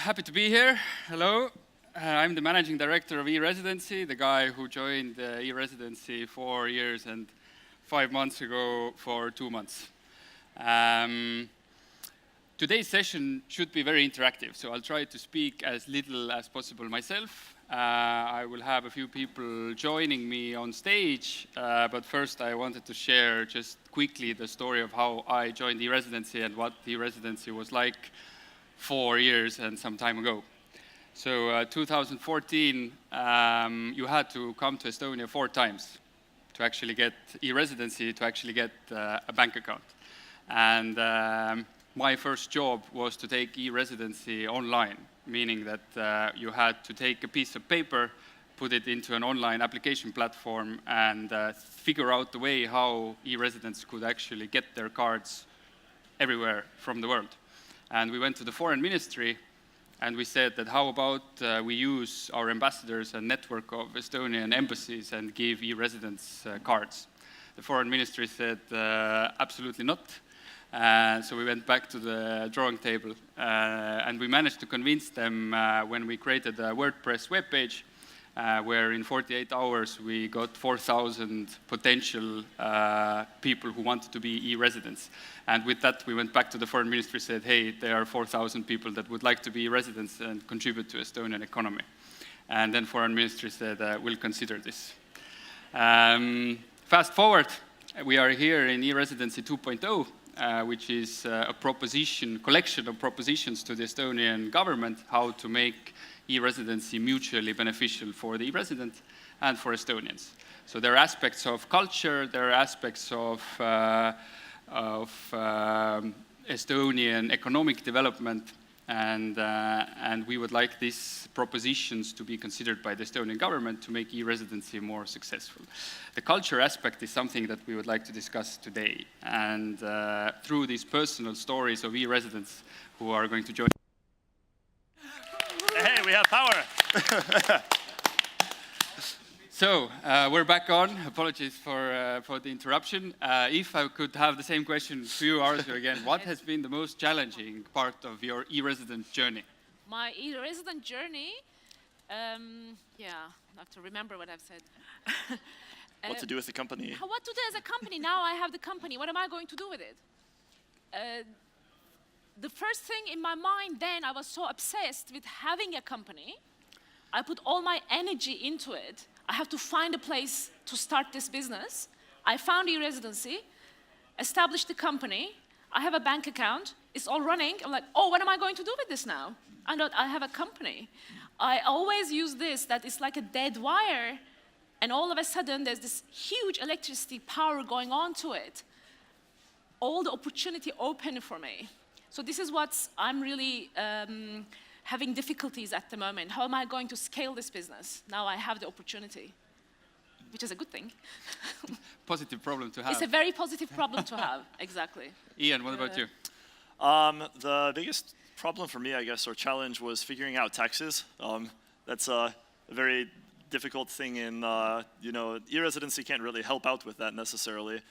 happy to be here. Hello. I'm the managing director of E-Residency, the guy who joined E-Residency 4 years and 5 months ago for 2 months. Today's session should be very interactive, so I'll try to speak as little as possible myself. I will have a few people joining me on stage, but first I wanted to share just quickly the story of how I joined E-Residency and what E-Residency was like 4 years and some time ago. So 2014, you had to come to Estonia 4 times to actually get E-Residency, to actually get a bank account. And my first job was to take E-Residency online, meaning that you had to take a piece of paper, put it into an online application platform, and figure out the way how E-residents could actually get their cards everywhere from the world. And we went to the foreign ministry, and we said that how about we use our ambassadors and network of Estonian embassies and give E-residents cards. The foreign ministry said absolutely not. So we went back to the drawing table, and we managed to convince them when we created a WordPress webpage, where in 48 hours we got 4,000 potential people who wanted to be E-residents. And with that, we went back to the foreign ministry and said, hey, there are 4,000 people that would like to be residents and contribute to Estonian economy. And then foreign ministry said, we'll consider this. Fast forward, we are here in E-Residency 2.0, which is a collection of propositions to the Estonian government, how to make E-residency mutually beneficial for the E-resident and for Estonians. So there are aspects of culture, there are aspects of Estonian economic development, and we would like these propositions to be considered by the Estonian government to make E-residency more successful. The culture aspect is something that we would like to discuss today, and through these personal stories of E-residents who are going to join. Hey, we have power. So, we're back on. Apologies for the interruption. If I could have the same question to you, Arzu, again, what has been the most challenging part of your E-resident journey? My E-resident journey, I have to remember what I've said. What to do with the company? What to do as a company? Now I have the company. What am I going to do with it? The first thing in my mind then, I was so obsessed with having a company. I put all my energy into it. I have to find a place to start this business. I found E-Residency, established the company. I have a bank account. It's all running. I'm like, oh, what am I going to do with this now? I have a company. I always use this, that it's like a dead wire, and all of a sudden there's this huge electricity power going on to it. All the opportunity open for me. So this is what I'm really having difficulties at the moment. How am I going to scale this business? Now I have the opportunity, which is a good thing. Positive problem to have. It's a very positive problem to have, exactly. Ian, what about you? The biggest problem for me, I guess, or challenge was figuring out taxes. That's a very difficult thing in, E-residency can't really help out with that necessarily.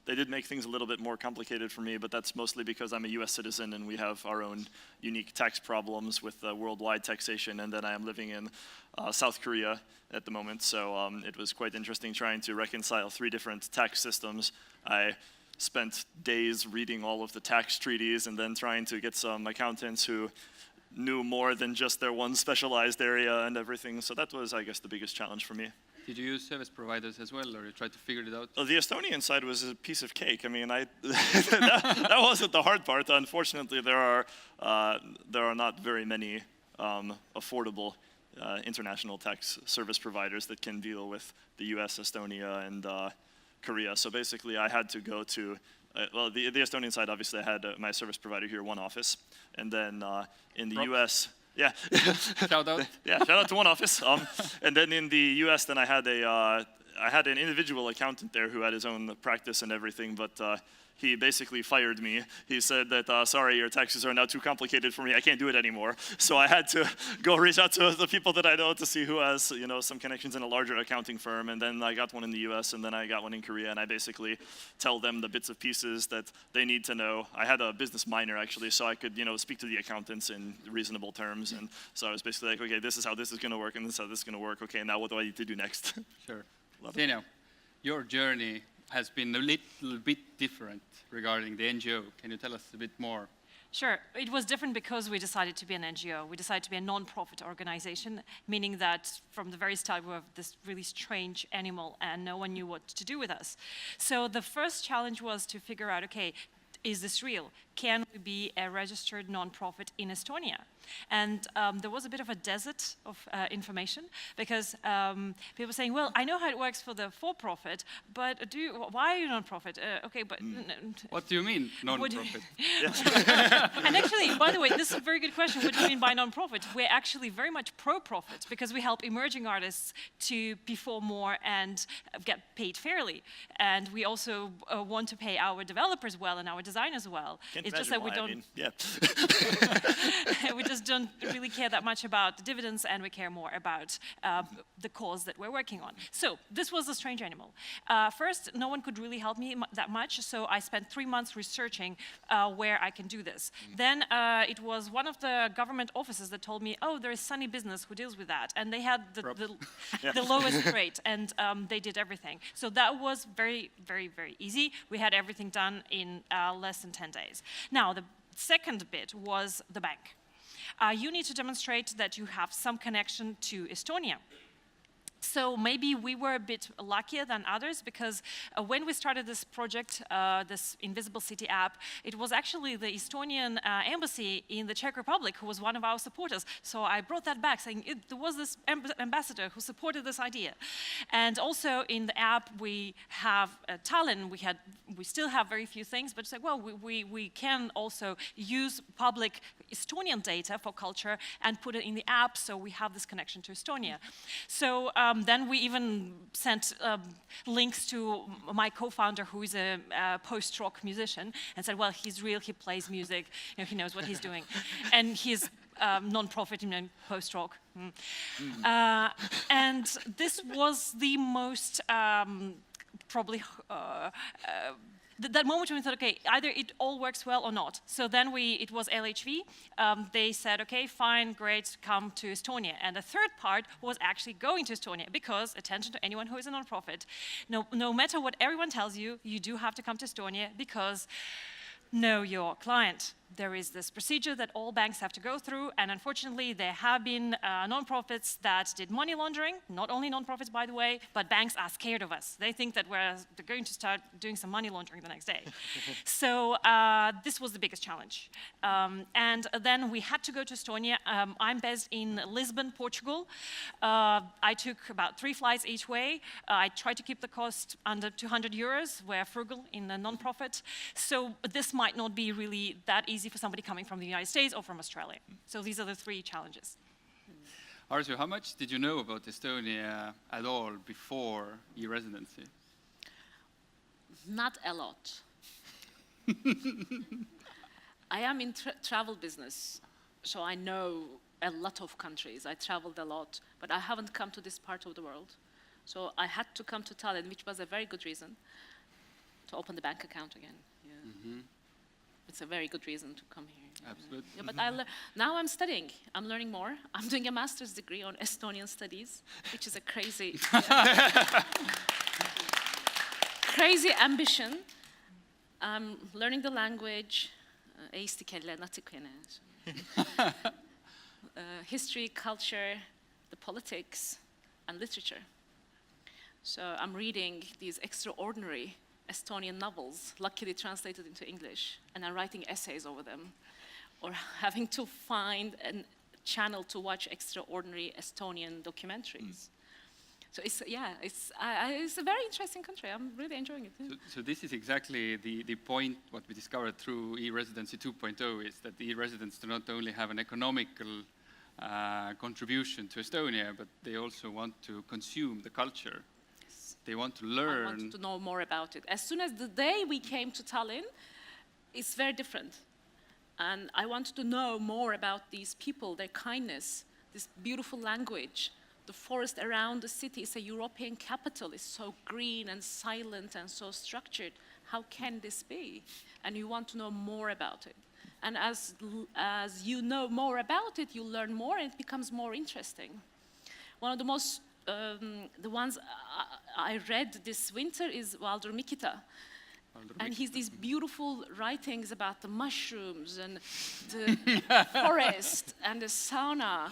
They did make things a little bit more complicated for me, but that's mostly because I'm a US citizen and we have our own unique tax problems with worldwide taxation, and then I am living in South Korea at the moment, so it was quite interesting trying to reconcile 3 different tax systems. I spent days reading all of the tax treaties and then trying to get some accountants who knew more than just their one specialized area and everything. So that was, I guess, the biggest challenge for me. Did you use service providers as well, or you tried to figure it out? Well, the Estonian side was a piece of cake. I mean, that wasn't the hard part. Unfortunately, there are not very many affordable international tax service providers that can deal with the US, Estonia, and Korea. So basically, I had to go to the Estonian side, obviously, I had my service provider here, one office. And then in the US, yeah. Shout out. Yeah, shout out to one office. And then in the US, then I had an individual accountant there who had his own practice and everything, but he basically fired me. He said that, sorry, your taxes are now too complicated for me. I can't do it anymore. So I had to go reach out to the people that I know to see who has, you know, some connections in a larger accounting firm. And then I got one in the US, and then I got one in Korea. And I basically tell them the bits of pieces that they need to know. I had a business minor, actually, so I could, you know, speak to the accountants in reasonable terms. And so I was basically like, okay, this is how this is going to work, and this is how this is going to work. Okay, now what do I need to do next? Sure. Ksenia, your journey has been a little bit different regarding the NGO. Can you tell us a bit more? Sure. It was different because we decided to be an NGO. We decided to be a non-profit organization, meaning that from the very start we were this really strange animal and no one knew what to do with us. So the first challenge was to figure out, okay, is this real? Can we be a registered non-profit in Estonia? And there was a bit of a desert of information because people were saying, well, I know how it works for the for-profit, but why are you non-profit? Okay, but... What do you mean, non-profit? And actually, by the way, this is a very good question. What do you mean by non-profit? We're actually very much pro-profit because we help emerging artists to perform more and get paid fairly. And we also want to pay our developers well and our designers well. It's just that we don't... we just don't really care that much about the dividends, and we care more about the cause that we're working on. So this was a strange animal. First, no one could really help me that much, so I spent 3 months researching where I can do this. Then it was one of the government offices that told me, oh, there is Sunny Business who deals with that, and they had the lowest rate, and they did everything. So that was very, very, very easy. We had everything done in less than 10 days. Now, the second bit was the bank. You need to demonstrate that you have some connection to Estonia. So maybe we were a bit luckier than others because when we started this project, this Invisible City app, it was actually the Estonian embassy in the Czech Republic who was one of our supporters. So I brought that back saying there was this ambassador who supported this idea. And also in the app we have Tallinn, we still have very few things, but it's like, well, we can also use public Estonian data for culture and put it in the app, so we have this connection to Estonia. So then we even sent links to my co-founder, who is a post-rock musician, and said, well, he's real, he plays music, you know, he knows what he's doing. And he's non-profit in post-rock. And this was the most probably that moment when we thought, okay, either it all works well or not. So then it was LHV. They said, okay, fine, great, come to Estonia. And the third part was actually going to Estonia because, attention to anyone who is a nonprofit, no matter what everyone tells you, you do have to come to Estonia because know your client. There is this procedure that all banks have to go through, and unfortunately there have been nonprofits that did money laundering, not only nonprofits by the way, but banks are scared of us. They think that they're going to start doing some money laundering the next day. So this was the biggest challenge. And then we had to go to Estonia. I'm based in Lisbon, Portugal. I took about 3 flights each way. I tried to keep the cost under 200 euros. We're frugal in a nonprofit. So this might not be really that easy for somebody coming from the United States or from Australia. So these are the 3 challenges. Arzu, how much did you know about Estonia at all before E-Residency? Not a lot. I am in travel business, so I know a lot of countries. I traveled a lot, but I haven't come to this part of the world. So I had to come to Tallinn, which was a very good reason to open the bank account again. Yeah. Mm-hmm. It's a very good reason to come here. Absolutely. Yeah, but now I'm studying. I'm learning more. I'm doing a master's degree on Estonian studies, which is a crazy, crazy ambition. I'm learning the language, history, culture, the politics, and literature. So I'm reading these extraordinary Estonian novels, luckily translated into English, and I'm writing essays over them, or having to find a channel to watch extraordinary Estonian documentaries. So it's a very interesting country. I'm really enjoying it. Yeah. So this is exactly the point what we discovered through E-Residency 2.0 is that the e-residents do not only have an economical contribution to Estonia, but they also want to consume the culture. Yes. they want to I learn. wanted to know more about it. As soon as the day we came to Tallinn, it's very different. And I wanted to know more about these people, their kindness, this beautiful language. The forest around the city is a European capital. It's so green and silent and so structured. How can this be? And you want to know more about it. And as you know more about it, you learn more and it becomes more interesting. One of the most, the ones I read this winter is Valdur Mikita. And he's these beautiful writings about the mushrooms and the forest and the sauna.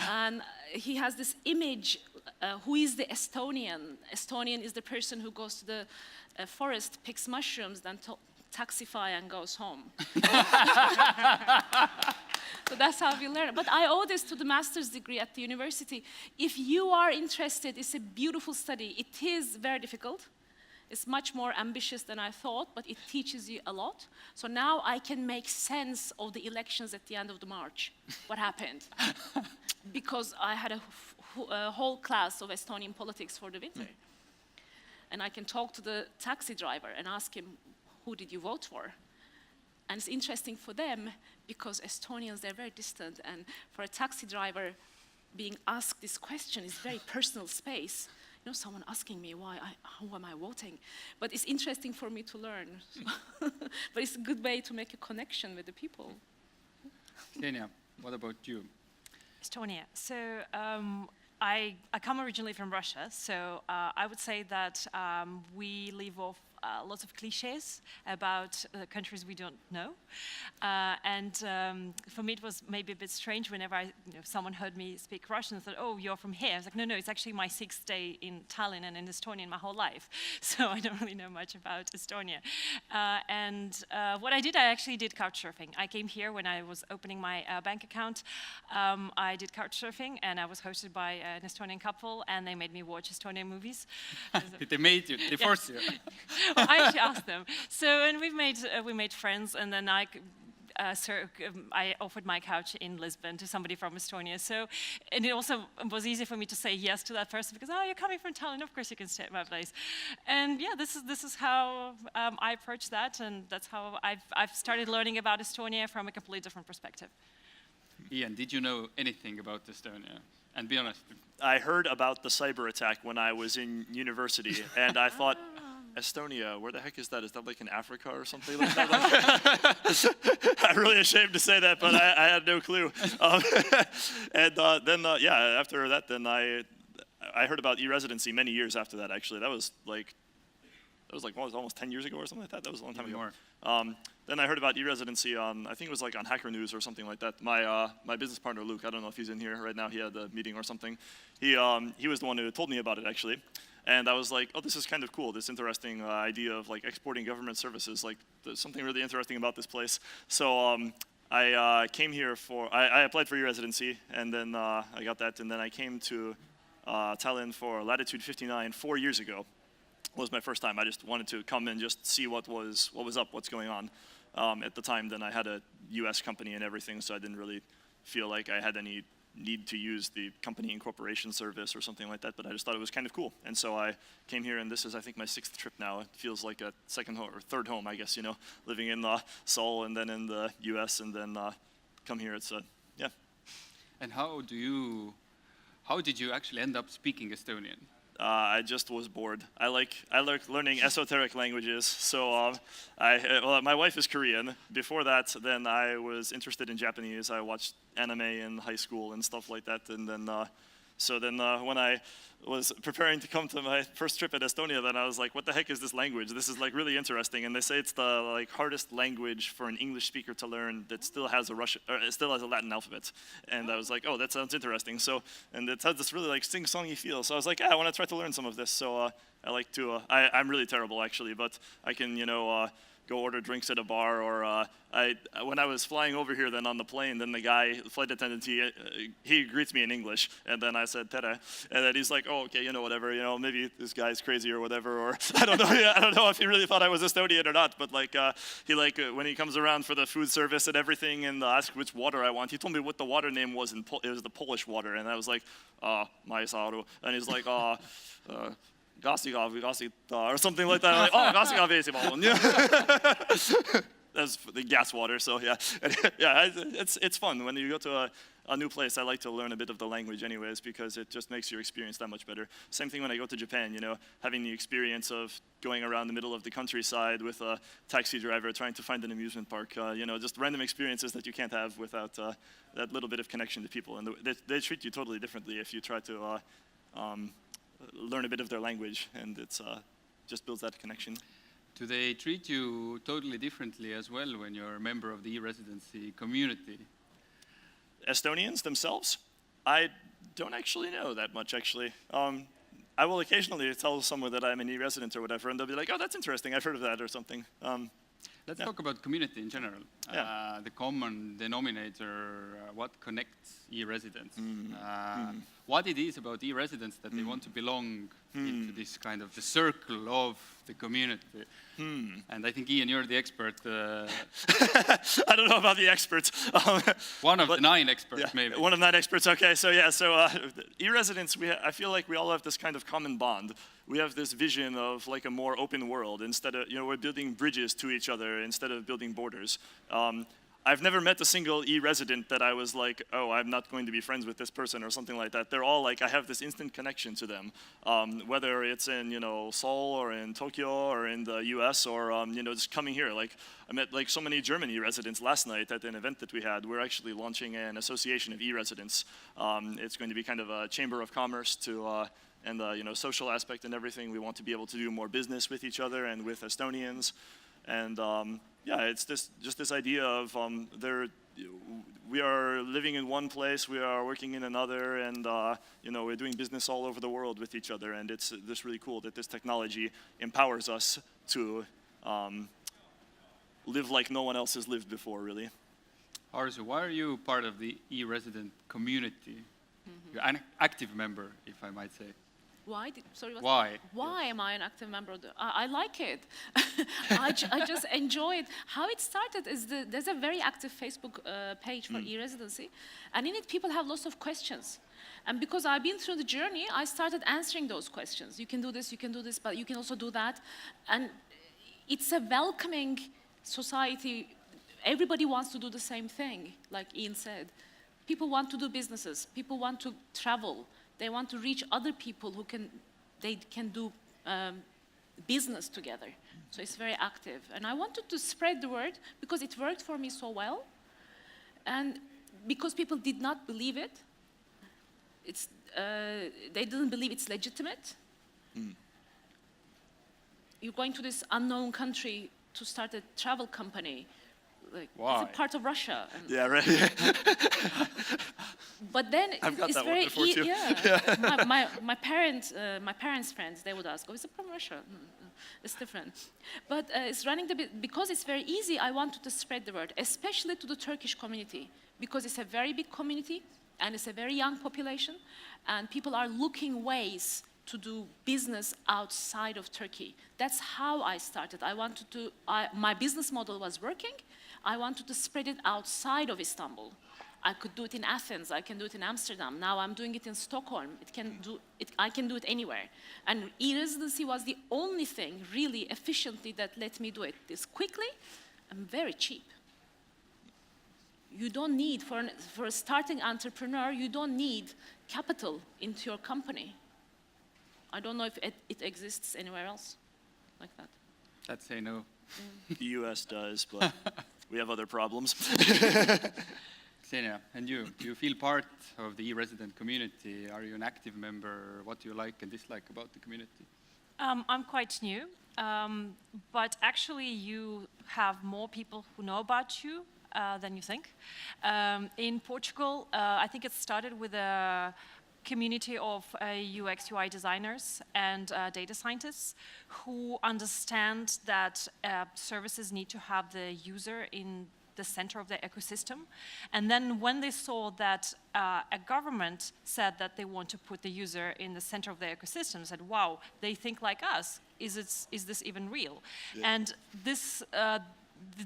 And he has this image, who is the Estonian? Estonian is the person who goes to the forest, picks mushrooms, then taxify and goes home. So that's how we learn. But I owe this to the master's degree at the university. If you are interested, it's a beautiful study. It is very difficult. It's much more ambitious than I thought, but it teaches you a lot. So now I can make sense of the elections at the end of the March. What happened? Because I had a whole class of Estonian politics for the winter. And I can talk to the taxi driver and ask him, who did you vote for? And it's interesting for them because Estonians, they're very distant. And for a taxi driver, being asked this question is very personal space. You know, someone asking me who am I voting? But it's interesting for me to learn. But it's a good way to make a connection with the people. Ksenia, what about you? Estonia. So I come originally from Russia, so I would say that we live off lots of cliches about countries we don't know. And for me, it was maybe a bit strange whenever someone heard me speak Russian and thought, oh, you're from here. I was like, no, it's actually my 6th day in Tallinn and in Estonia in my whole life. So I don't really know much about Estonia. What I actually did couch surfing. I came here when I was opening my bank account. I did couch surfing, and I was hosted by an Estonian couple, and they made me watch Estonian movies. They made you, they forced you. Well, I actually asked them. So, and we made friends, and then I offered my couch in Lisbon to somebody from Estonia. So, and it also was easy for me to say yes to that person because, oh, you're coming from Tallinn, of course you can stay at my place. And yeah, this is how I approach that, and that's how I've started learning about Estonia from a completely different perspective. Ian, did you know anything about Estonia? And be honest. I heard about the cyber attack when I was in university, and I thought, Estonia, where the heck is that? Is that like in Africa or something like that? I'm really ashamed to say that, but I had no clue. Then after that, then I heard about E-Residency many years after that, actually. That was almost 10 years ago or something like that. That was a long time ago. Then I heard about E-Residency on, I think it was like on Hacker News or something like that. My business partner, Luke, I don't know if he's in here right now. He had a meeting or something. He was the one who told me about it, actually. And I was like, oh, this is kind of cool, this interesting idea of like exporting government services. Like, there's something really interesting about this place. So I came here I applied for E-Residency, and then I got that. And then I came to Tallinn for Latitude 59 4 years ago. It was my first time. I just wanted to come and just see what was up, what's going on. At the time, then I had a US company and everything, so I didn't really feel like I had any need to use the company incorporation service or something like that, but I just thought it was kind of cool. And so I came here, and this is, I think, my 6th trip now. It feels like a second home, or third home, I guess, living in Seoul and then in the US, and then come here. It's, yeah. And how did you actually end up speaking Estonian? I just was bored. I like learning esoteric languages. So my wife is Korean. Before that, then I was interested in Japanese. I watched anime in high school and stuff like that. And then, when I was preparing to come to my first trip at Estonia, then I was like, what the heck is this language? This is like really interesting. And they say it's the hardest language for an English speaker to learn that still has a Latin alphabet. And I was like, oh, that sounds interesting. So, and it has this really like sing-songy feel. So I was like, I want to try to learn some of this. So I like to, I'm really terrible actually, but I can, go order drinks at a bar, or when I was flying over here, then on the plane, then the flight attendant, he greets me in English, and then I said "Tere," and then he's like, "Oh, okay, whatever, maybe this guy's crazy or whatever," or I don't know if he really thought I was Estonian or not, but he when he comes around for the food service and everything, and asked which water I want, he told me what the water name was, and it was the Polish water, and I was like, Maisaru, and he's like, or something like that. I'm like, oh, Gasigavesimaon. Yeah. That's the gas water, so yeah. Yeah, it's fun. When you go to a new place, I like to learn a bit of the language anyways, because it just makes your experience that much better. Same thing when I go to Japan, you know, having the experience of going around the middle of the countryside with a taxi driver trying to find an amusement park, you know, just random experiences that you can't have without that little bit of connection to people. And they treat you totally differently if you try to learn a bit of their language, and it's just builds that connection. Do they treat you totally differently as well when you're a member of the E-Residency community? Estonians themselves? I don't actually know that much, actually. I will occasionally tell someone that I'm an E-resident or whatever, and they'll be like, oh, that's interesting, I've heard of that or something. Let's talk about community in general. Yeah. The common denominator, what connects E-residents. What it is about E-residents that they want to belong into this kind of the circle of the community. And I think, Ian, you're the expert. I don't know about the experts. One of the 9 experts, yeah, maybe. One of 9 experts, okay. So yeah, so E-residents, I feel like we all have this kind of common bond. We have this vision of like a more open world. Instead of, you know, we're building bridges to each other instead of building borders. I've never met a single E-resident that I was like, oh, I'm not going to be friends with this person or something like that. They're all like, I have this instant connection to them. Whether it's in, you know, Seoul or in Tokyo or in the US or, you know, just coming here. Like, I met like so many German E-residents last night at an event that we had. We're actually launching an association of E-residents. It's going to be kind of a chamber of commerce to, and the, you know, social aspect and everything. We want to be able to do more business with each other and with Estonians. And yeah, it's just this idea of we are living in one place, we are working in another, and you know, we're doing business all over the world with each other. And it's just really cool that this technology empowers us to live like no one else has lived before, really. Arzu, why are you part of the E-resident community? You're an active member, if I might say. Why? Sorry, why? Why am I an active member of the? I like it. I just enjoy it. How it started is there's a very active Facebook page for E-Residency, and in it people have lots of questions. And because I've been through the journey, I started answering those questions. You can do this, but you can also do that. And it's a welcoming society. Everybody wants to do the same thing, like Ian said. People want to do businesses. People want to travel. They want to reach other people who can do business together. So it's very active. And I wanted to spread the word because it worked for me so well. And because people did not believe it, they didn't believe it's legitimate. You're going to this unknown country to start a travel company. Like, why? It's a part of Russia. Yeah, right. But then I've got it's that very one before too. Yeah. my parents' friends, they would ask, "Oh, is it from Russia?" It's different. But it's running because it's very easy. I wanted to spread the word, especially to the Turkish community, because it's a very big community and it's a very young population, and people are looking ways to do business outside of Turkey. That's how I started. I wanted to. My business model was working. I wanted to spread it outside of Istanbul. I could do it in Athens, I can do it in Amsterdam. Now I'm doing it in Stockholm. I can do it anywhere. And E-Residency was the only thing really efficiently that let me do it this quickly and very cheap. You don't need, for a starting entrepreneur, you don't need capital into your company. I don't know if it exists anywhere else like that. I'd say no. The US does, but we have other problems. Ksenia, and you? Do you feel part of the E-resident community? Are you an active member? What do you like and dislike about the community? I'm quite new, but actually you have more people who know about you than you think. In Portugal, I think it started with a community of UX, UI designers and data scientists who understand that services need to have the user in the center of the ecosystem. And then when they saw that a government said that they want to put the user in the center of the ecosystem, said, wow, they think like us. Is this even real? Yeah. And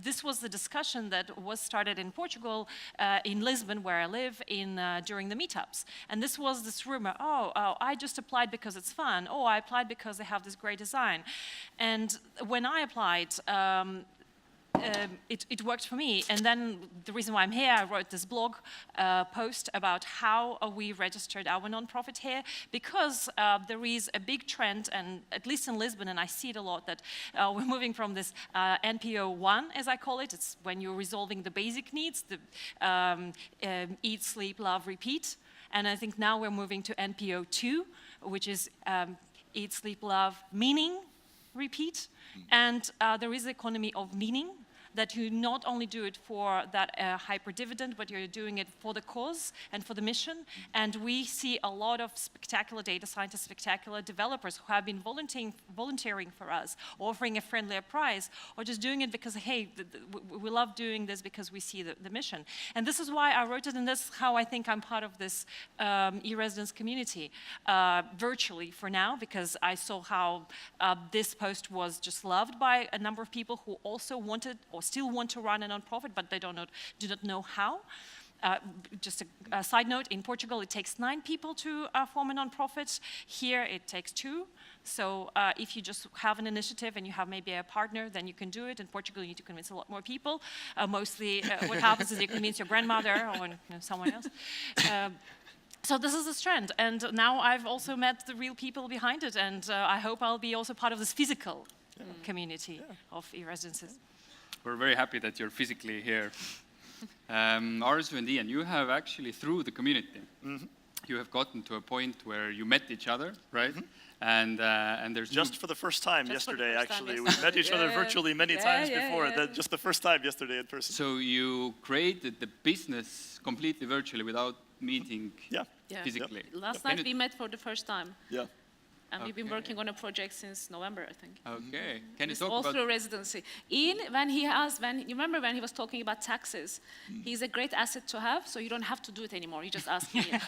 this was the discussion that was started in Portugal, in Lisbon, where I live, during the meetups. And this was this rumor, I just applied because it's fun. Oh, I applied because they have this great design. And when I applied, it worked for me. And then the reason why I'm here, I wrote this blog post about how we registered our nonprofit here, because there is a big trend, and at least in Lisbon, and I see it a lot, that we're moving from this NPO 1, as I call it. It's when you're resolving the basic needs, the eat, sleep, love, repeat. And I think now we're moving to NPO 2, which is eat, sleep, love, meaning, repeat. And there is the economy of meaning, that you not only do it for that hyper dividend, but you're doing it for the cause and for the mission. And we see a lot of spectacular data scientists, spectacular developers who have been volunteering for us, offering a friendlier price, or just doing it because, hey, we love doing this because we see the mission. And this is why I wrote it, and this is how I think I'm part of this e-residence community, virtually for now, because I saw how this post was just loved by a number of people who also wanted or still want to run a nonprofit, but they do not know how. Just a side note, in Portugal it takes 9 people to form a nonprofit. Here it takes 2. So if you just have an initiative and you have maybe a partner, then you can do it. In Portugal you need to convince a lot more people. Mostly what happens is you convince your grandmother or someone else. So this is a trend, and now I've also met the real people behind it, and I hope I'll be also part of this physical community of e-residences. We're very happy that you're physically here. Arzu and Ian, you have actually, through the community, you have gotten to a point where you met each other, right? And there's just for the first time yesterday, actually. We yes. met each other virtually many times before. Then just the first time yesterday in person. So you created the business completely virtually without meeting physically. Last night we met for the first time. Yeah. And we've been working on a project since November, I think. Okay. Can you It's talk all about... through residency. Ian, you remember when he was talking about taxes? He's a great asset to have, so you don't have to do it anymore. You just ask Ian.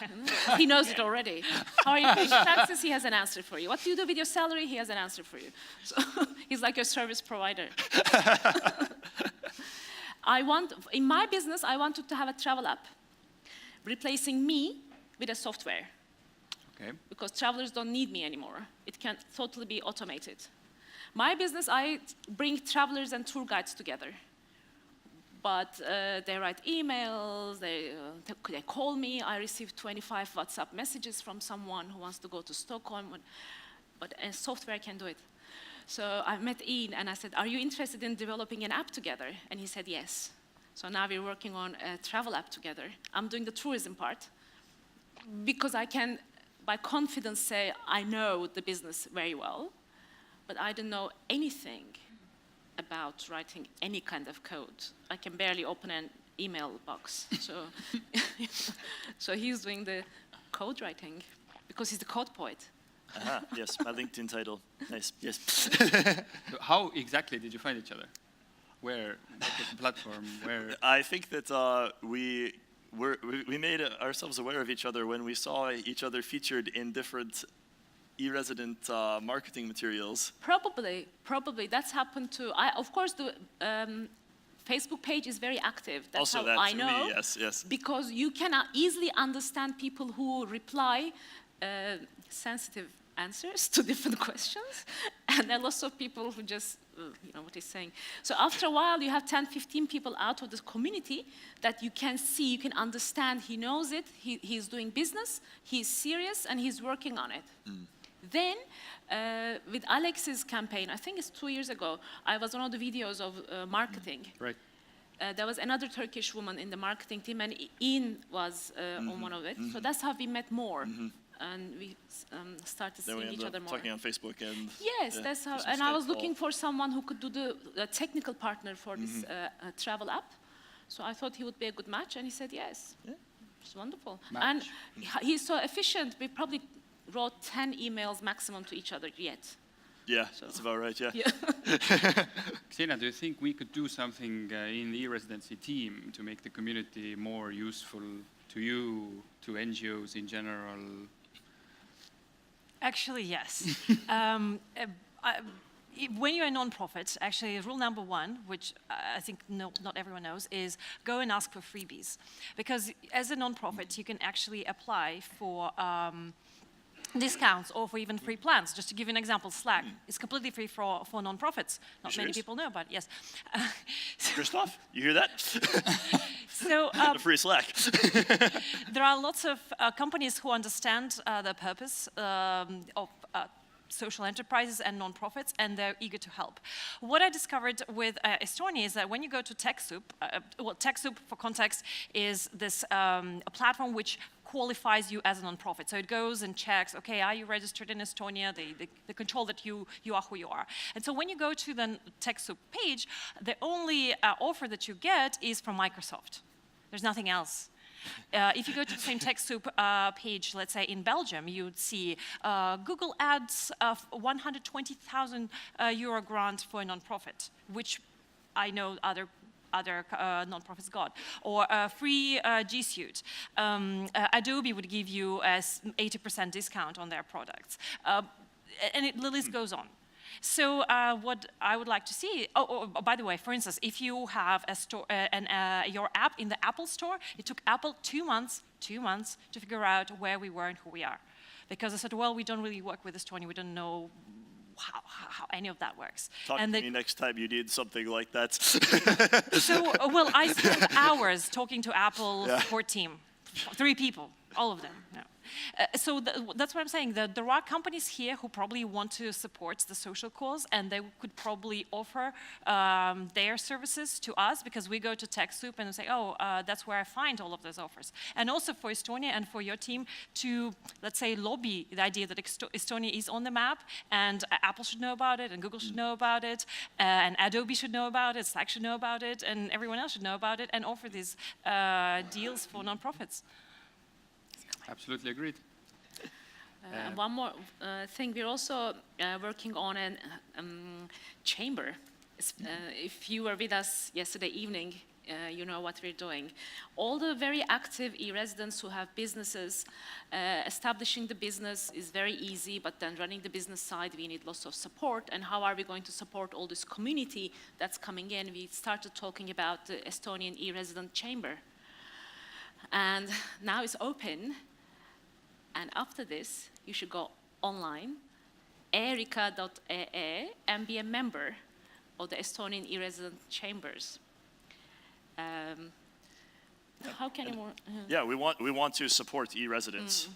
He knows it already. How are you paying taxes? He has an answer for you. What do you do with your salary? He has an answer for you. So he's like your service provider. In my business, I wanted to have a travel app, replacing me with a software. Okay. Because travelers don't need me anymore. It can totally be automated. My business, I bring travelers and tour guides together. But they write emails, they call me. I receive 25 WhatsApp messages from someone who wants to go to Stockholm, but a software can do it. So I met Ian and I said, are you interested in developing an app together? And he said yes. So now we're working on a travel app together. I'm doing the tourism part because I can, by confidence, say I know the business very well, but I don't know anything about writing any kind of code. I can barely open an email box. So he's doing the code writing because he's the code poet. Yes, my LinkedIn title. Nice, yes. So how exactly did you find each other? Where? What was the platform? Where? I think that we made ourselves aware of each other when we saw each other featured in different e-resident marketing materials. Probably. That's happened too. Of course, the Facebook page is very active. That's Also how that, I know. me, yes. Because you can easily understand people who reply sensitive answers to different questions, and there are lots of people who just, what he's saying. So after a while, you have 10, 15 people out of this community that you can see, you can understand, he knows it, he's doing business, he's serious, and he's working on it. Then, with Alex's campaign, I think it's 2 years ago, I was on one of the videos of marketing. Right. There was another Turkish woman in the marketing team, and Ian was on one of it. So that's how we met more. And we started then seeing each other more. Talking on Facebook and yes, that's how. And I was looking for someone who could do the technical partner for this travel app. So I thought he would be a good match, and he said yes. Yeah. It's wonderful. Match. And he's so efficient. We probably wrote 10 emails maximum to each other yet. Yeah, that's about right. Yeah. Ksenia, do you think we could do something in the e-residency team to make the community more useful to you, to NGOs in general? Actually, yes. when you're a non-profit, actually, rule number one, which I think not everyone knows, is go and ask for freebies. Because as a non-profit, you can actually apply for discounts or for even free plans. Just to give you an example, Slack is completely free for non-profits. Not many people know about it, yes. Christoph, you hear that? So The free Slack. there are lots of companies who understand the purpose of social enterprises and non-profits, and they're eager to help. What I discovered with Estonia is that when you go to TechSoup, well, TechSoup, for context, is this a platform which qualifies you as a non-profit. So it goes and checks, okay, are you registered in Estonia? They control that you are who you are. And so when you go to the TechSoup page, the only offer that you get is from Microsoft. There's nothing else. If you go to the same TechSoup page, let's say in Belgium, you would see Google Ads 120,000 euro grant for a non-profit, which I know other non-profits got, or a free G Suite. Adobe would give you a 80% discount on their products, and the list goes on. So what I would like to see, by the way, for instance, if you have a store, your app in the Apple Store, it took Apple 2 months to figure out where we were and who we are. Because I said, well, we don't really work with Estonia, we don't know how any of that works. Talk to me next time you need something like that. So, well, I spent hours talking to Apple support team, 3 people, all of them. No. So that's what I'm saying. There are companies here who probably want to support the social cause, and they could probably offer their services to us, because we go to TechSoup and say, oh, that's where I find all of those offers. And also for Estonia and for your team to, let's say, lobby the idea that Estonia is on the map, and Apple should know about it, and Google should know about it, and Adobe should know about it, Slack should know about it, and everyone else should know about it, and offer these deals for nonprofits. Absolutely agreed. One more thing, we're also working on a chamber. If you were with us yesterday evening, you know what we're doing. All the very active e-residents who have businesses, establishing the business is very easy, but then running the business side, we need lots of support. And how are we going to support all this community that's coming in? We started talking about the Estonian e-resident chamber. And now it's open. And after this, you should go online, erica.ee, and be a member of the Estonian e-resident chambers. How can you more? Yeah, we want to support e-residents.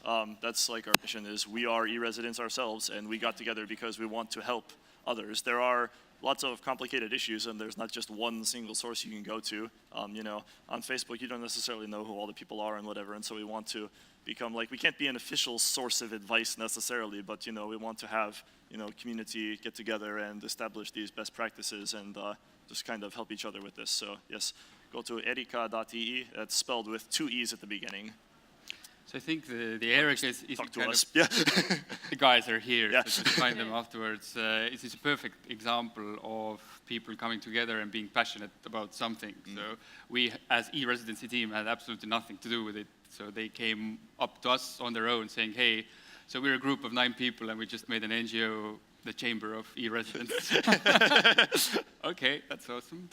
That's like our mission is we are e-residents ourselves, and we got together because we want to help others. There are lots of complicated issues, and there's not just one single source you can go to. You know, on Facebook, you don't necessarily know who all the people are and whatever, and so we want to become like, we can't be an official source of advice necessarily, but you know, we want to have, you know, community get together and establish these best practices and just kind of help each other with this. So yes, go to erica.ee. That's spelled with 2 E's at the beginning. So I think the Erica is talk to kind us. of, Yeah. the guys are here, Yeah. so just find them afterwards. It is a perfect example of people coming together and being passionate about something. So we, as e-residency team, had absolutely nothing to do with it. So they came up to us on their own saying, hey, so we're a group of 9 people and we just made an NGO, the Chamber of E-Residents. Okay, that's awesome.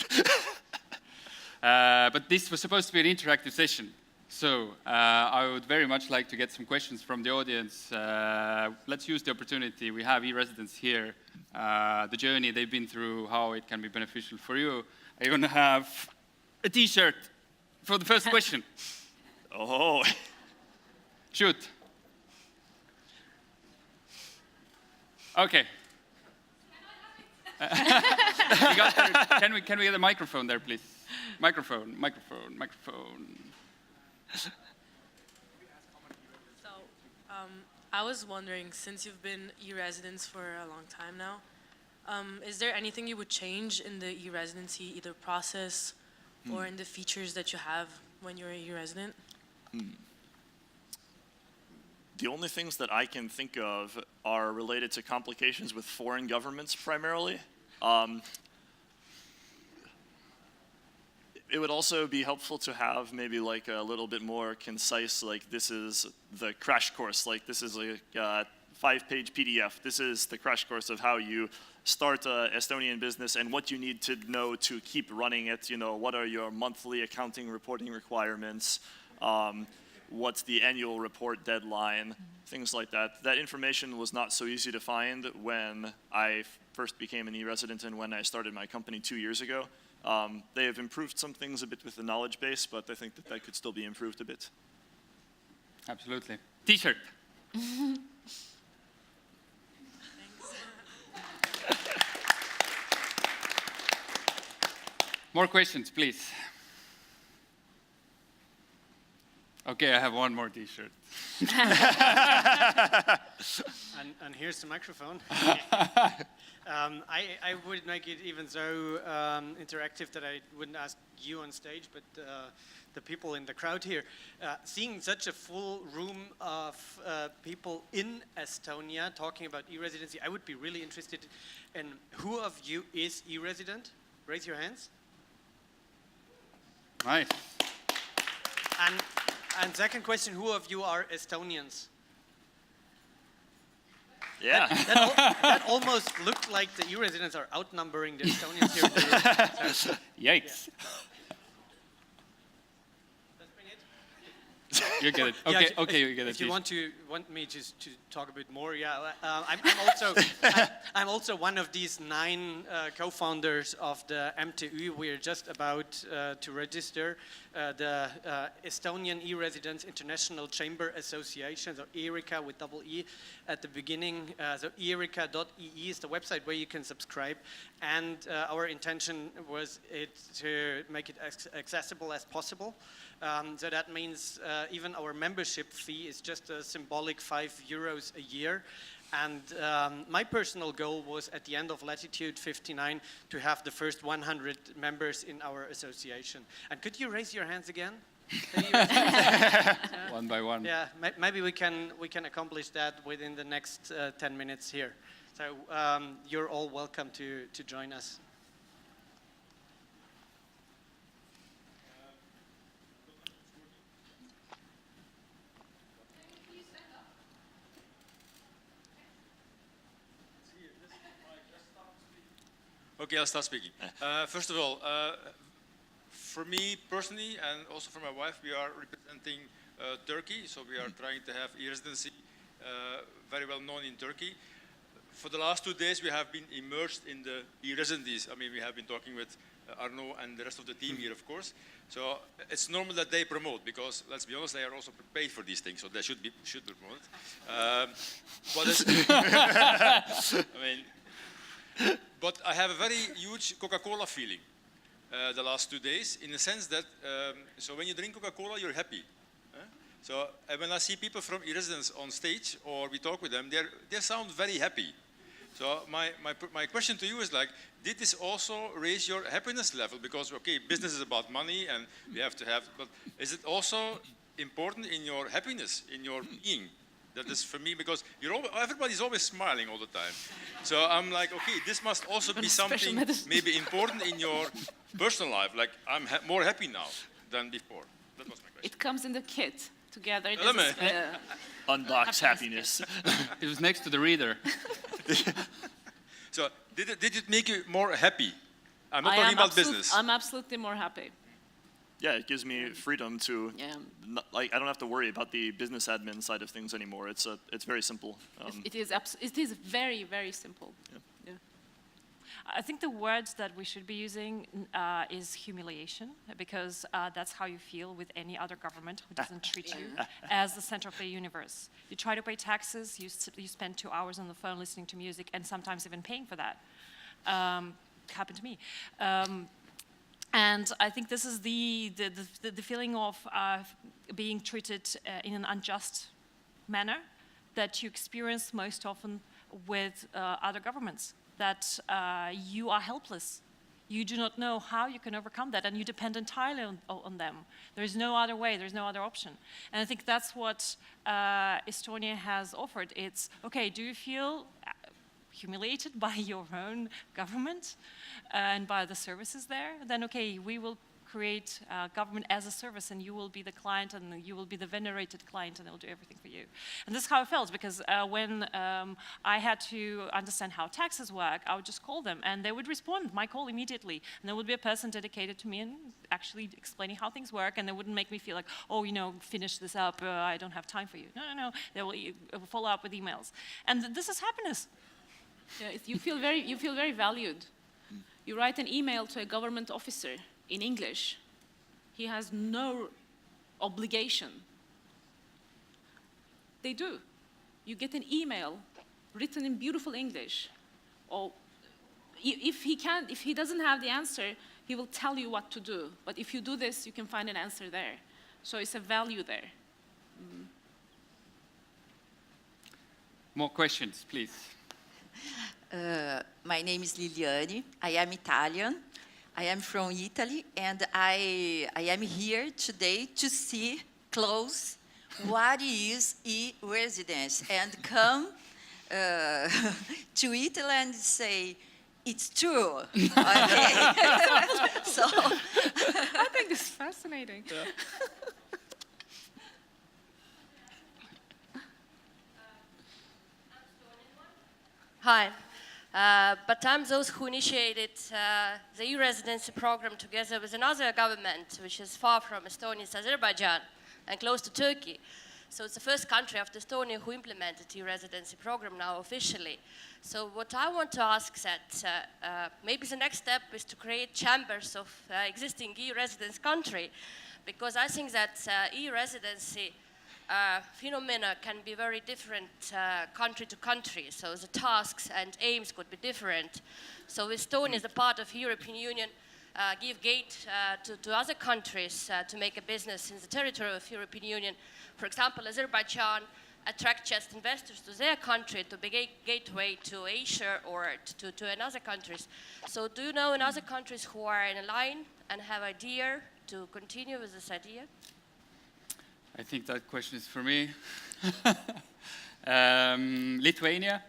But this was supposed to be an interactive session. So I would very much like to get some questions from the audience. Let's use the opportunity. We have e-residents here, the journey they've been through, how it can be beneficial for you. Are you going to have a T-shirt for the first question? Oh. Shoot. Okay. Can we get a microphone there, please? Microphone. So, I was wondering, since you've been e-residents for a long time now, is there anything you would change in the e-residency, either process or in the features that you have when you're an e-resident? The only things that I can think of are related to complications with foreign governments primarily. It would also be helpful to have maybe like a little bit more concise, like this is the crash course, like this is like 5-page PDF. This is the crash course of how you start an Estonian business and what you need to know to keep running it. You know, what are your monthly accounting reporting requirements? What's the annual report deadline? Things like that. That information was not so easy to find when I first became an e-resident and when I started my company 2 years ago. They have improved some things a bit with the knowledge base, but I think that that could still be improved a bit. Absolutely. T-shirt. More questions, please. Okay, I have one more T-shirt. And here's the microphone. I would make it even so interactive that I wouldn't ask you on stage, but the people in the crowd here. Seeing such a full room of people in Estonia talking about e-residency, I would be really interested in who of you is e-resident? Raise your hands. Nice. And second question, who of you are Estonians? Yeah. That almost looked like the e-residents are outnumbering the Estonians here in the room. So, Yikes. let's bring it. You get it. Yeah, Okay, okay, you get it. If you want me just to talk a bit more, yeah. I'm also one of these 9 co-founders of the MTU. We're just about to register the Estonian E-Residents International Chamber Association, so ERICA with double E at the beginning. So erica.ee is the website where you can subscribe. And our intention was to make it accessible as possible. So that means even our membership fee is just a symbolic €5 a year. And my personal goal was at the end of Latitude 59 to have the first 100 members in our association. And could you raise your hands again? One by one. Yeah, maybe we can accomplish that within the next 10 minutes here. So you're all welcome to join us. Okay, I'll start speaking. First of all, for me personally, and also for my wife, we are representing Turkey, so we are trying to have e-residency very well known in Turkey. For the last 2 days, we have been immersed in the e-residencies. I mean, we have been talking with Arno and the rest of the team here, of course. So it's normal that they promote, because let's be honest, they are also paid for these things, so they should be promoted. But I have a very huge Coca-Cola feeling the last 2 days, in the sense that, so when you drink Coca-Cola, you're happy. So when I see people from e-residence on stage, or we talk with them, they sound very happy. So my question to you is like, did this also raise your happiness level? Because, okay, business is about money, and we have to have, but is it also important in your happiness, in your being? That is for me, because everybody's always smiling all the time. So I'm like, okay, this must also be something maybe important in your personal life. Like, I'm more happy now than before. That was my question. It comes in the kit together. Unbox happiness. It was next to the reader. So did it make you more happy? I'm not talking about business. I'm absolutely more happy. Yeah, it gives me freedom to, I don't have to worry about the business admin side of things anymore. It's very simple. It is very, very simple. Yeah. Yeah. I think the word that we should be using is humiliation, because that's how you feel with any other government who doesn't treat you as the center of the universe. You try to pay taxes, you spend 2 hours on the phone listening to music, and sometimes even paying for that. Happened to me. And I think this is the feeling of being treated in an unjust manner that you experience most often with other governments, that you are helpless. You do not know how you can overcome that, and you depend entirely on them. There's no other way, there's no other option. And I think that's what Estonia has offered. It's, okay, do you feel humiliated by your own government and by the services there? Then, okay, we will create government as a service, and you will be the client, and you will be the venerated client, and they'll do everything for you. And this is how I felt, because when I had to understand how taxes work, I would just call them, and they would respond my call immediately. And there would be a person dedicated to me and actually explaining how things work, and they wouldn't make me feel like, oh, you know, finish this up, I don't have time for you. No, no, no, they will follow up with emails. And this is happiness. Yeah, you feel very valued. You write an email to a government officer in English. He has no obligation. They do. You get an email written in beautiful English. Or if he doesn't have the answer, he will tell you what to do. But if you do this, you can find an answer there. So it's a value there. More questions, please. My name is Liliane. I am Italian. I am from Italy, and I am here today to see close what is e-residence and come to Italy and say, it's true. Okay. So I think this is fascinating. Yeah. Hi, but I'm those who initiated the e-residency program together with another government, which is far from Estonia, it's Azerbaijan, and close to Turkey. So it's the first country after Estonia who implemented e-residency program now officially. So what I want to ask is that maybe the next step is to create chambers of existing e-residence country, because I think that e-residency phenomena can be very different country to country, so the tasks and aims could be different. So Estonia is a part of European Union, give gate to other countries to make a business in the territory of European Union. For example, Azerbaijan attract just investors to their country to be a gateway to Asia or to another countries. So do you know in other countries who are in a line and have idea to continue with this idea? I think that question is for me. Lithuania,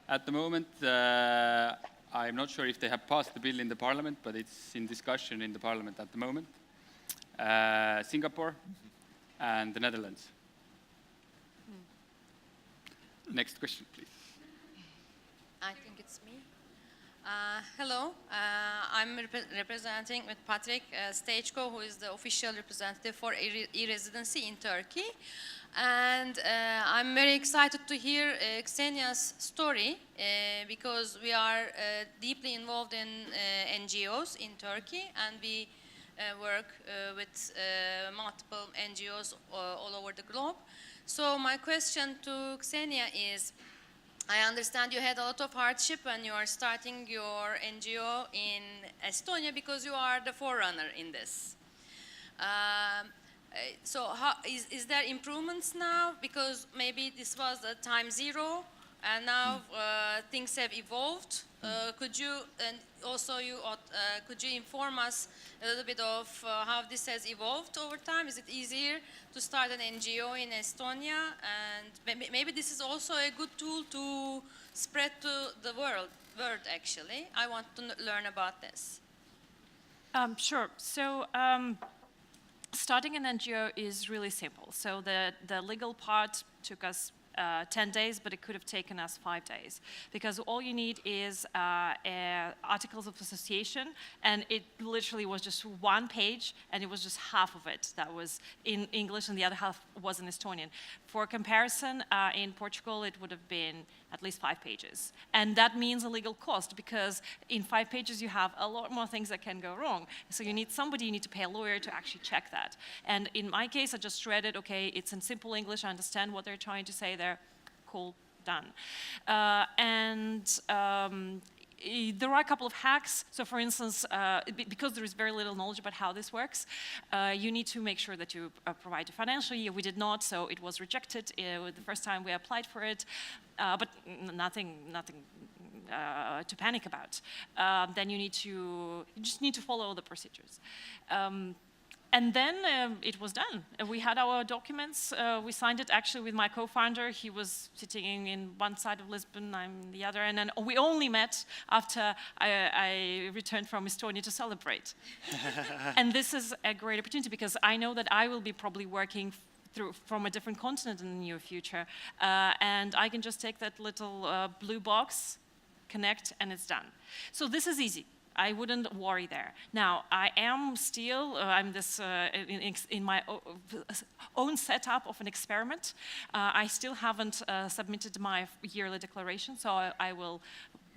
at the moment, I'm not sure if they have passed the bill in the parliament, but it's in discussion in the parliament at the moment. Singapore and the Netherlands. Next question, please. I think it's me. Hello, I'm representing with Patrick Stajko, who is the official representative for e-residency in Turkey. And I'm very excited to hear Ksenia's story because we are deeply involved in NGOs in Turkey, and we work with multiple NGOs all over the globe. So my question to Ksenia is, I understand you had a lot of hardship when you are starting your NGO in Estonia because you are the forerunner in this. So is there improvements now? Because maybe this was the time zero and now things have evolved. Could you, and also could you inform us a little bit of how this has evolved over time? Is it easier to start an NGO in Estonia? And maybe this is also a good tool to spread to the world actually. I want to learn about this. Sure. So starting an NGO is really simple. So the legal part took us 10 days, but it could have taken us 5 days, because all you need is articles of association, and it literally was just one page, and it was just half of it that was in English, and the other half was in Estonian. For comparison, in Portugal, it would have been at least 5 pages, and that means a legal cost, because in 5 pages you have a lot more things that can go wrong. So you need somebody, you need to pay a lawyer to actually check that. And in my case, I just read it. Okay, it's in simple English. I understand what they're trying to say there. Cool, done. There are a couple of hacks. So for instance, because there is very little knowledge about how this works, you need to make sure that you provide a financial year. We did not, so it was rejected the first time we applied for it, but nothing to panic about. Then you just need to follow the procedures. And then it was done. We had our documents. We signed it actually with my co-founder. He was sitting in one side of Lisbon, I'm the other. And then we only met after I returned from Estonia to celebrate. And this is a great opportunity because I know that I will be probably working from a different continent in the near future. And I can just take that little blue box, connect, and it's done. So this is easy. I wouldn't worry there. Now, I am still, I'm this, in my own setup of an experiment. I still haven't submitted my yearly declaration, so I will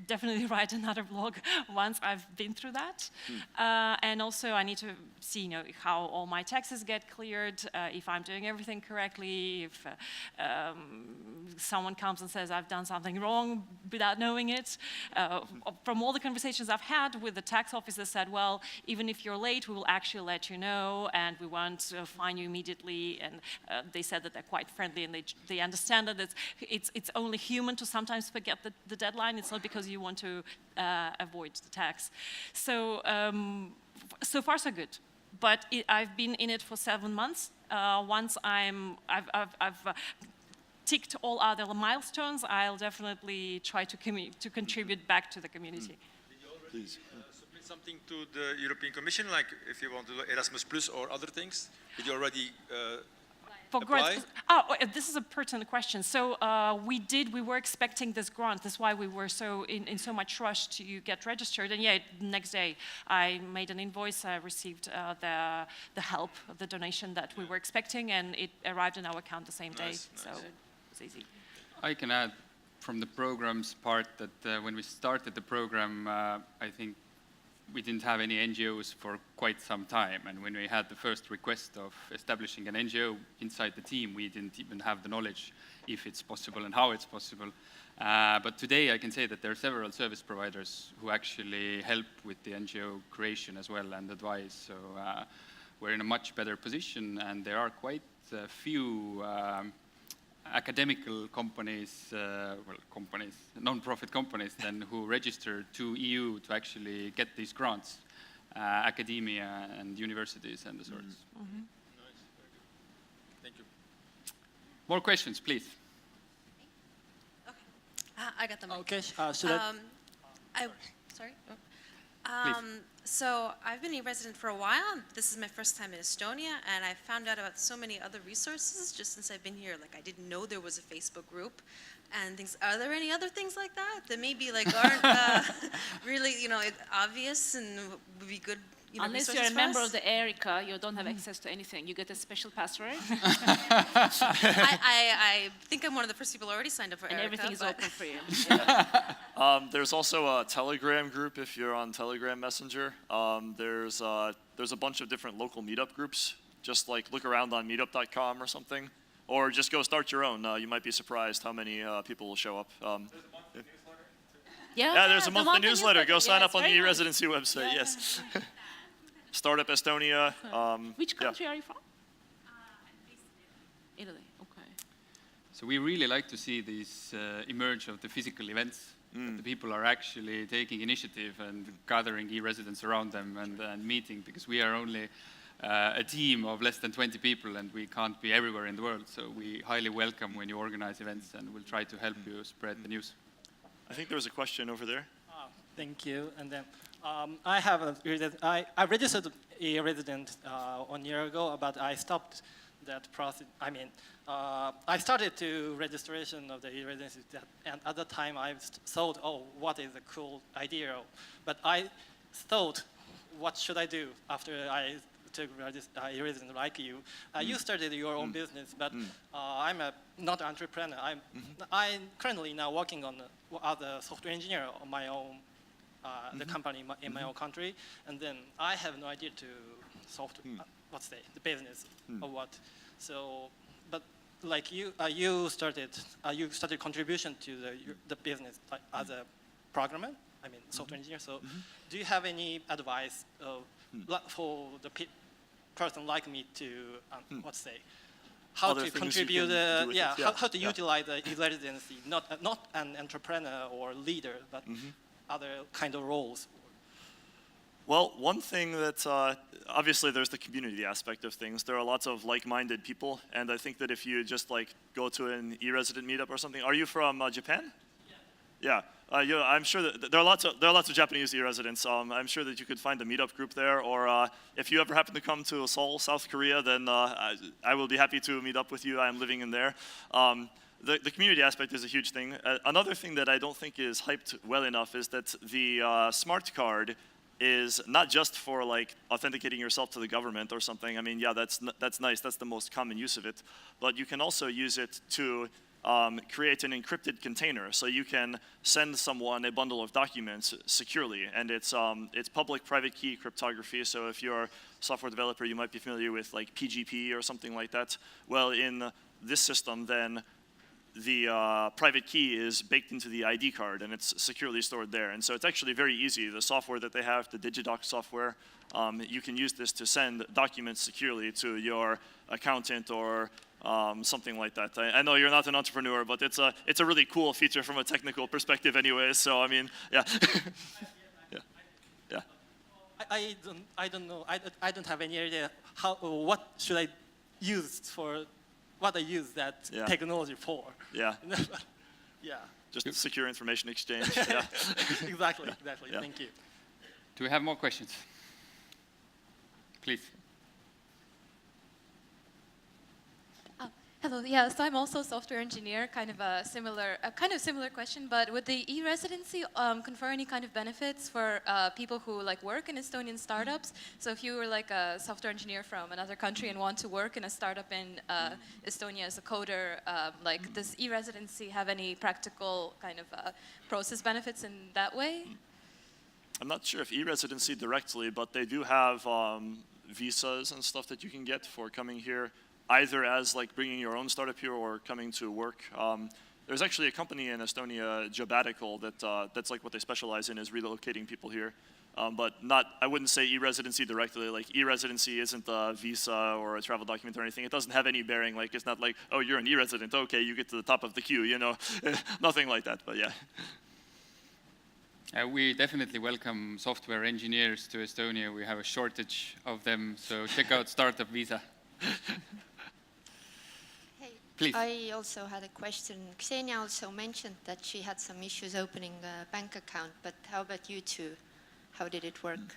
definitely write another blog once I've been through that. And also I need to see how all my taxes get cleared, if I'm doing everything correctly, if someone comes and says I've done something wrong without knowing it. From all the conversations I've had with the tax officer said, well, even if you're late, we will actually let you know and we won't fine you immediately. And they said that they're quite friendly and they understand that it's only human to sometimes forget the deadline. It's not because you want to avoid the tax. So, so far so good. But I've been in it for 7 months. Once I've ticked all other milestones, I'll definitely try to contribute back to the community. Please. Submit something to the European Commission, like if you want to do Erasmus Plus or other things? Did you already for apply? grants? Oh, this is a pertinent question. So we were expecting this grant. That's why we were in so much rush to get registered. And yeah, the next day I made an invoice. I received the help, the donation that we were expecting, and it arrived in our account the same day. Nice. So it's easy. I can add from the program's part that when we started the program, I think we didn't have any NGOs for quite some time. And when we had the first request of establishing an NGO inside the team, we didn't even have the knowledge if it's possible and how it's possible. But today I can say that there are several service providers who actually help with the NGO creation as well and advise. So we're in a much better position, and there are quite a few academical companies, non-profit companies then who register to EU to actually get these grants, academia and universities and the sorts. Mm-hmm. Nice, very good. Thank you. More questions, please. I got them. Okay, Sorry. Please. So I've been a resident for a while. This is my first time in Estonia, and I found out about so many other resources just since I've been here. Like, I didn't know there was a Facebook group and things. Are there any other things like that maybe like aren't really, obvious and would be good? Unless you're a member of the ERICA, you don't have access to anything. You get a special password. I think I'm one of the first people already signed up for ERICA. And everything is open for you. There's also a Telegram group if you're on Telegram Messenger. There's a bunch of different local meetup groups. Just like look around on meetup.com or something. Or just go start your own. You might be surprised how many people will show up. Yeah, there's a monthly newsletter. Go sign up on the E-Residency website, yes. Startup Estonia. Which country are you from? Italy, okay. So we really like to see these emerge of the physical events. The people are actually taking initiative and gathering e-residents around them and meeting, because we are only a team of less than 20 people and we can't be everywhere in the world. So we highly welcome when you organize events, and we'll try to help you spread the news. I think there was a question over there. Thank you. And then I registered a resident 1 year ago, but I stopped that process. I mean, I started to registration of the e-residency, and at the time I thought, oh, what is a cool idea? But I thought, what should I do after I took e-resident like you? You started your own business, but I'm not an entrepreneur. I'm currently now working on as a software engineer on my own, the company in my own country, and then I have no idea to the business or what. So, but like you started contribution to the business as a programmer. I mean, software engineer. So, do you have any advice for the person like me to how Other to things contribute? you can do with it, How to utilize the e-residency? Not an entrepreneur or leader, but other kind of roles. Well, one thing that, obviously there's the community aspect of things. There are lots of like-minded people, and I think that if you just like go to an e-resident meetup or something, are you from Japan? Yeah. I'm sure that there are lots of Japanese e-residents. I'm sure that you could find a meetup group there, or if you ever happen to come to Seoul, South Korea, then I will be happy to meet up with you. I'm living in there. The community aspect is a huge thing. Another thing that I don't think is hyped well enough is that the smart card is not just for like authenticating yourself to the government or something. I mean, yeah, that's nice. That's the most common use of it. But you can also use it to create an encrypted container, so you can send someone a bundle of documents securely, and it's public-private key cryptography. So if you're a software developer, you might be familiar with like PGP or something like that. Well, in this system, then the private key is baked into the ID card, and it's securely stored there. And so it's actually very easy. The software that they have, the Digidoc software, you can use this to send documents securely to your accountant or something like that. I know you're not an entrepreneur, but it's a really cool feature from a technical perspective anyway. So I mean, yeah. Yeah. I don't know. I don't have any idea what should I use for, what I use that technology for. Yeah. Yeah. Just secure information exchange. Yeah. Exactly. Yeah. Thank you. Do we have more questions? Please. Hello. Yeah. So I'm also a software engineer. Kind of similar question. But would the e-residency confer any kind of benefits for people who like work in Estonian startups? So if you were like a software engineer from another country and want to work in a startup in Estonia as a coder, like does e-residency have any practical kind of process benefits in that way? I'm not sure if e-residency directly, but they do have visas and stuff that you can get for coming here, either as like bringing your own startup here or coming to work. There's actually a company in Estonia, geographical, that's like what they specialize in, is relocating people here. But I wouldn't say e-residency directly. Like e-residency isn't a visa or a travel document or anything. It doesn't have any bearing. Like it's not like, oh, you're an e-resident, okay, you get to the top of the queue, you know, nothing like that. But yeah. We definitely welcome software engineers to Estonia. We have a shortage of them, so check out Startup Visa. Please. I also had a question. Ksenia also mentioned that she had some issues opening a bank account, but how about you two? How did it work?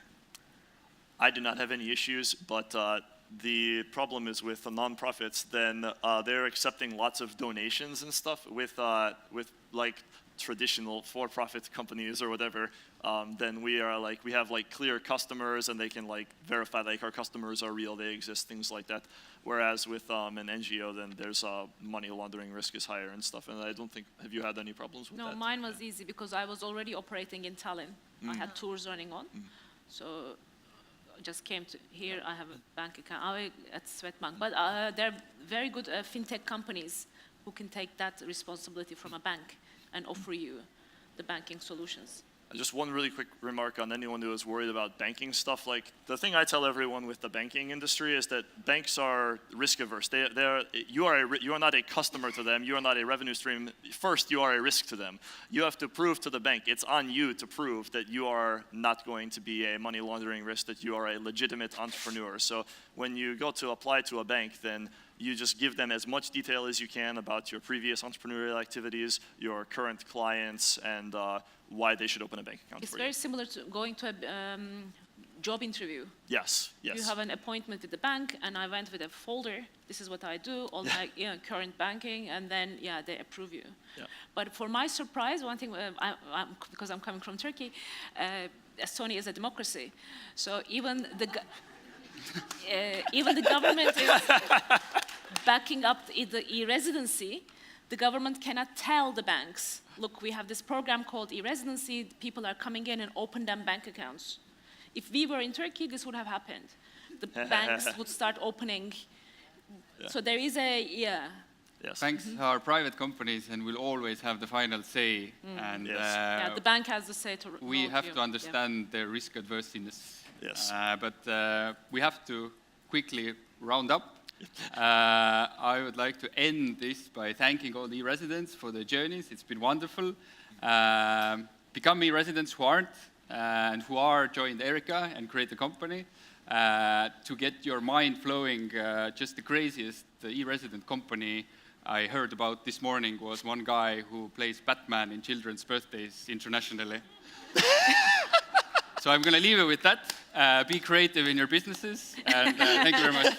I do not have any issues, but the problem is with the nonprofits. Then they're accepting lots of donations and stuff with like traditional for-profit companies or whatever. Then we have like clear customers, and they can like verify like our customers are real, they exist, things like that. Whereas with an NGO, then there's money laundering risk is higher and stuff. And I don't think, have you had any problems with that? No, mine was easy because I was already operating in Tallinn. I had tours running on. So I just came to here, I have a bank account at Swedbank. But there are very good fintech companies who can take that responsibility from a bank and offer you the banking solutions. Just one really quick remark on anyone who is worried about banking stuff. Like the thing I tell everyone with the banking industry is that banks are risk averse. You are not a customer to them. You are not a revenue stream. First, you are a risk to them. You have to prove to the bank. It's on you to prove that you are not going to be a money laundering risk, that you are a legitimate entrepreneur. So when you go to apply to a bank, then you just give them as much detail as you can about your previous entrepreneurial activities, your current clients, and why they should open a bank account for you. It's very similar to going to a job interview. Yes. You have an appointment with the bank, and I went with a folder. This is what I do, all my current banking, and then they approve you. Yeah. But for my surprise, one thing, because I'm coming from Turkey, Estonia is a democracy, so even the government is backing up the e-residency. The government cannot tell the banks, look, we have this program called e-residency, people are coming in and open them bank accounts. If we were in Turkey, this would have happened. The banks would start opening. So there is Yes. Banks are private companies and will always have the final say. And the bank has the say to we have to understand their risk adverseness. Yes. But we have to quickly round up. I would like to end this by thanking all the e-residents for their journeys. It's been wonderful. Become e-residents who aren't. and who are joined Erica and create a company to get your mind flowing. Just the craziest e-resident company I heard about this morning was one guy who plays Batman in children's birthdays internationally. So I'm going to leave it with that. Be creative in your businesses, and thank you very much.